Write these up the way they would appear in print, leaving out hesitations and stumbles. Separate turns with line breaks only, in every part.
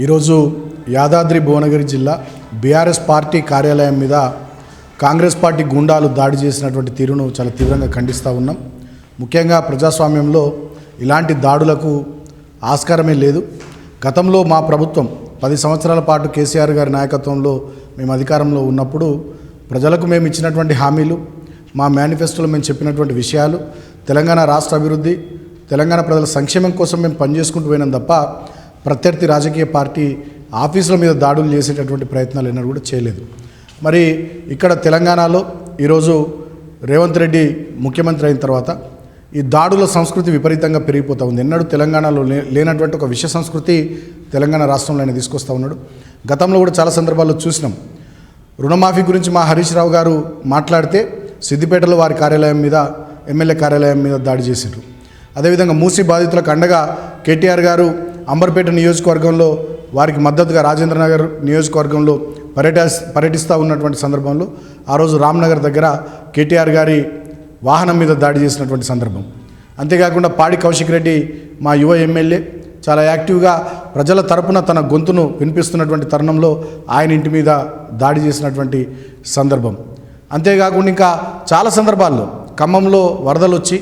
ఈరోజు యాదాద్రి భువనగిరి జిల్లా BRS party కార్యాలయం మీద కాంగ్రెస్ పార్టీ గుండాలు దాడి చేసినటువంటి తీరును చాలా తీవ్రంగా ఖండిస్తూ ఉన్నాం. ముఖ్యంగా ప్రజాస్వామ్యంలో ఇలాంటి దాడులకు ఆస్కారమే లేదు. గతంలో మా ప్రభుత్వం 10 సంవత్సరాల పాటు కేసీఆర్ గారి నాయకత్వంలో మేము అధికారంలో ఉన్నప్పుడు ప్రజలకు మేము ఇచ్చినటువంటి హామీలు, మా మేనిఫెస్టోలో మేము చెప్పినటువంటి విషయాలు, తెలంగాణ రాష్ట్ర అభివృద్ధి, తెలంగాణ ప్రజల సంక్షేమం కోసం మేము పనిచేసుకుంటూ పోయినాం తప్ప ప్రత్యర్థి రాజకీయ పార్టీ ఆఫీసుల మీద దాడులు చేసేటటువంటి ప్రయత్నాలు ఎన్నడూ కూడా చేయలేదు. మరి ఇక్కడ తెలంగాణలో ఈరోజు రేవంత్ రెడ్డి ముఖ్యమంత్రి అయిన తర్వాత ఈ దాడుల సంస్కృతి విపరీతంగా పెరిగిపోతూ ఉంది. ఎన్నడూ తెలంగాణలో లేనటువంటి ఒక విష సంస్కృతి తెలంగాణ రాష్ట్రంలో ఆయన తీసుకొస్తూ ఉన్నాడు. గతంలో కూడా చాలా సందర్భాల్లో చూసినాం. రుణమాఫీ గురించి మా హరీష్ రావు గారు మాట్లాడితే సిద్దిపేటలో వారి కార్యాలయం మీద, ఎమ్మెల్యే కార్యాలయం మీద దాడి చేశారు. అదేవిధంగా మూసీ బాధితులకు అండగా కేటీఆర్ గారు అంబర్పేట నియోజకవర్గంలో వారికి మద్దతుగా రాజేంద్రనగర్ నియోజకవర్గంలో పర్యటిస్తూ ఉన్నటువంటి సందర్భంలో ఆ రోజు రామ్నగర్ దగ్గర కేటీఆర్ గారి వాహనం మీద దాడి చేసినటువంటి సందర్భం. అంతేకాకుండా పాడి కౌశిక్ రెడ్డి మా యువ ఎమ్మెల్యే చాలా యాక్టివ్గా ప్రజల తరపున తన గొంతును వినిపిస్తున్నటువంటి తరుణంలో ఆయన ఇంటి మీద దాడి చేసినటువంటి సందర్భం. అంతేకాకుండా ఇంకా చాలా సందర్భాల్లో ఖమ్మంలో వరదలు వచ్చి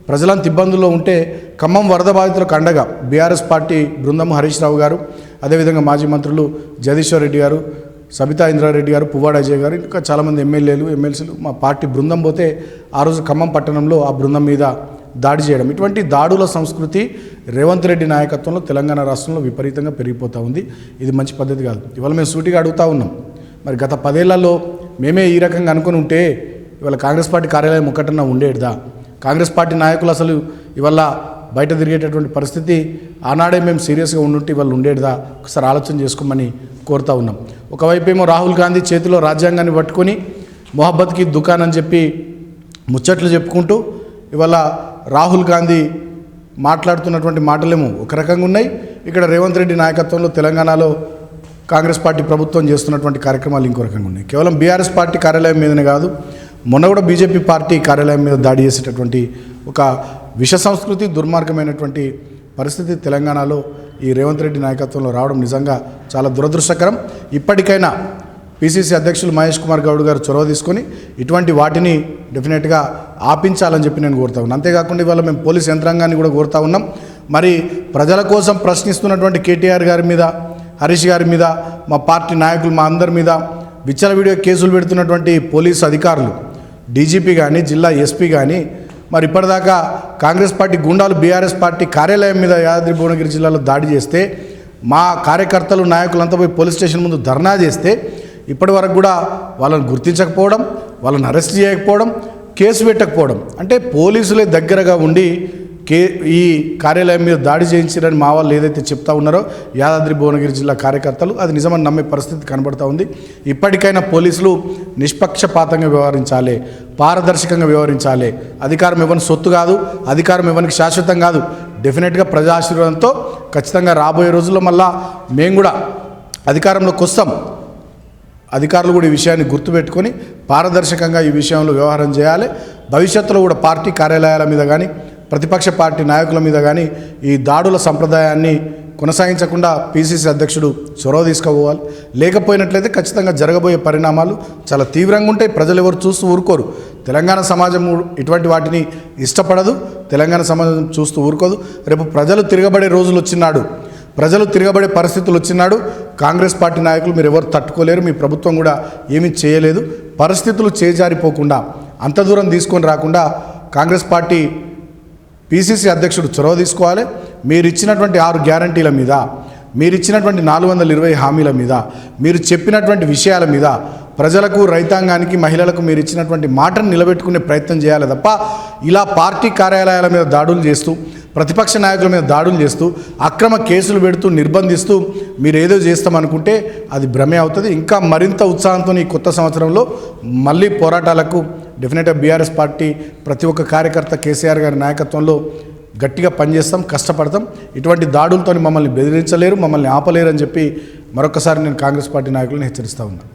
ప్రజలంత ఇబ్బందుల్లో ఉంటే ఖమ్మం వరద బాధితులకు అండగా బీఆర్ఎస్ పార్టీ బృందం హరీష్ రావు గారు, అదేవిధంగా మాజీ మంత్రులు జగదీశ్వర్ రెడ్డి గారు, సబితా ఇంద్రారెడ్డి గారు, పువ్వాడ అజయ్ గారు, ఇంకా చాలామంది ఎమ్మెల్యేలు, ఎమ్మెల్సీలు మా పార్టీ బృందం పోతే ఆ రోజు ఖమ్మం పట్టణంలో ఆ బృందం మీద దాడి చేయడం, ఇటువంటి దాడుల సంస్కృతి రేవంత్ రెడ్డి నాయకత్వంలో తెలంగాణ రాష్ట్రంలో విపరీతంగా పెరిగిపోతూ ఉంది. ఇది మంచి పద్ధతి కాదు. ఇవాళ మేము సూటిగా అడుగుతూ ఉన్నాం, మరి గత 10 ఏళ్లలో మేమే ఈ రకంగా అనుకుని ఉంటే ఇవాళ కాంగ్రెస్ పార్టీ కార్యాలయం ఒక్కటన్నా ఉండేదా? కాంగ్రెస్ పార్టీ నాయకులు అసలు ఇవాళ బయట తిరిగేటటువంటి పరిస్థితి ఆనాడే మేము సీరియస్గా ఉండుంటే ఇవాళ ఉండేదా? ఒకసారి ఆలోచన చేసుకోమని కోరుతూ ఉన్నాం. ఒకవైపు ఏమో రాహుల్ గాంధీ చేతిలో రాజ్యాంగాన్ని పట్టుకొని మొహబ్బత్కి దుకాన్ అని చెప్పి ముచ్చట్లు చెప్పుకుంటూ ఇవాళ రాహుల్ గాంధీ మాట్లాడుతున్నటువంటి మాటలేమో ఒక రకంగా ఉన్నాయి. ఇక్కడ రేవంత్ రెడ్డి నాయకత్వంలో తెలంగాణలో కాంగ్రెస్ పార్టీ ప్రభుత్వం చేస్తున్నటువంటి కార్యక్రమాలు ఇంకో రకంగా ఉన్నాయి. కేవలం బీఆర్ఎస్ పార్టీ కార్యాలయం మీదనే కాదు, మొన్న కూడా బీజేపీ పార్టీ కార్యాలయం మీద దాడి చేసేటటువంటి ఒక విష సంస్కృతి, దుర్మార్గమైనటువంటి పరిస్థితి తెలంగాణలో ఈ రేవంత్ రెడ్డి నాయకత్వంలో రావడం నిజంగా చాలా దురదృష్టకరం. ఇప్పటికైనా పిసిసి అధ్యక్షులు మహేష్ కుమార్ గౌడ్ గారు చొరవ తీసుకొని ఇటువంటి వాటిని డెఫినెట్గా ఆపించాలని చెప్పి నేను కోరుతా ఉన్నాను. అంతేకాకుండా ఇవాళ మేము పోలీస్ యంత్రాంగాన్ని కూడా కోరుతా ఉన్నాం. మరి ప్రజల కోసం ప్రశ్నిస్తున్నటువంటి కేటీఆర్ గారి మీద, హరీష్ గారి మీద, మా పార్టీ నాయకులు మా అందరి మీద విచ్చలవిడిగా కేసులు పెడుతున్నటువంటి పోలీసు అధికారులు, డీజీపీ కానీ, జిల్లా ఎస్పీ కానీ, మరి ఇప్పటిదాకా కాంగ్రెస్ పార్టీ గుండాలు బీఆర్ఎస్ పార్టీ కార్యాలయం మీద యాదాద్రి భువనగిరి జిల్లాలో దాడి చేస్తే మా కార్యకర్తలు, నాయకులంతా పోయి పోలీస్ స్టేషన్ ముందు ధర్నా చేస్తే ఇప్పటి వరకు కూడా వాళ్ళని గుర్తించకపోవడం, వాళ్ళని అరెస్ట్ చేయకపోవడం, కేసు పెట్టకపోవడం, అంటే పోలీసులే దగ్గరగా ఉండి ఈ కార్యాలయం మీద దాడి చేయించారని మా వాళ్ళు ఏదైతే చెప్తా ఉన్నారో యాదాద్రి భువనగిరి జిల్లా కార్యకర్తలు, అది నిజమని నమ్మే పరిస్థితి కనబడుతూ ఉంది. ఇప్పటికైనా పోలీసులు నిష్పక్షపాతంగా వ్యవహరించాలి, పారదర్శకంగా వ్యవహరించాలి. అధికారం ఇవ్వని సొత్తు కాదు, అధికారం ఇవ్వనికి శాశ్వతం కాదు. డెఫినెట్గా ప్రజా ఆశీర్వాదంతో ఖచ్చితంగా రాబోయే రోజుల్లో మళ్ళా మేము కూడా అధికారంలోకి వస్తాం. అధికారులు కూడా ఈ విషయాన్ని గుర్తుపెట్టుకొని పారదర్శకంగా ఈ విషయంలో వ్యవహారం చేయాలి. భవిష్యత్తులో కూడా పార్టీ కార్యాలయాల మీద కానీ, ప్రతిపక్ష పార్టీ నాయకుల మీద కానీ ఈ దాడుల సంప్రదాయాన్ని కొనసాగించకుండా పిసిసి అధ్యక్షుడు చొరవ తీసుకోవాలి. లేకపోయినట్లయితే ఖచ్చితంగా జరగబోయే పరిణామాలు చాలా తీవ్రంగా ఉంటాయి. ప్రజలు ఎవరు చూస్తూ ఊరుకోరు. తెలంగాణ సమాజం ఇటువంటి వాటిని ఇష్టపడదు. తెలంగాణ సమాజం చూస్తూ ఊరుకోదు. రేపు ప్రజలు తిరగబడే రోజులు వచ్చినాడు, ప్రజలు తిరగబడే పరిస్థితులు వచ్చినాడు కాంగ్రెస్ పార్టీ నాయకులు మీరు ఎవరు తట్టుకోలేరు. మీ ప్రభుత్వం కూడా ఏమీ చేయలేదు. పరిస్థితులు చేజారిపోకుండా, అంత దూరం తీసుకొని రాకుండా కాంగ్రెస్ పార్టీ పిసిసి అధ్యక్షుడు చొరవ తీసుకోవాలి. మీరు ఇచ్చినటువంటి 6 గ్యారంటీల మీద, మీరు ఇచ్చినటువంటి 420 హామీల మీద, మీరు చెప్పినటువంటి విషయాల మీద ప్రజలకు, రైతాంగానికి, మహిళలకు మీరు ఇచ్చినటువంటి మాటను నిలబెట్టుకునే ప్రయత్నం చేయాలి తప్ప ఇలా పార్టీ కార్యాలయాల మీద దాడులు చేస్తూ, ప్రతిపక్ష నాయకుల మీద దాడులు చేస్తూ, అక్రమ కేసులు పెడుతూ, నిర్బంధిస్తూ మీరు ఏదో చేస్తామనుకుంటే అది భ్రమే అవుతుంది. ఇంకా మరింత ఉత్సాహంతో ఈ కొత్త సంవత్సరంలో మళ్ళీ పోరాటాలకు డెఫినెట్గా బీఆర్ఎస్ పార్టీ ప్రతి ఒక్క కార్యకర్త కేసీఆర్ గారి నాయకత్వంలో గట్టిగా పనిచేస్తాం, కష్టపడతాం. ఇటువంటి దాడులతో మమ్మల్ని బెదిరించలేరు, మమ్మల్ని ఆపలేరు అని చెప్పి మరొకసారి నేను కాంగ్రెస్ పార్టీ నాయకులను హెచ్చరిస్తూ ఉన్నాను.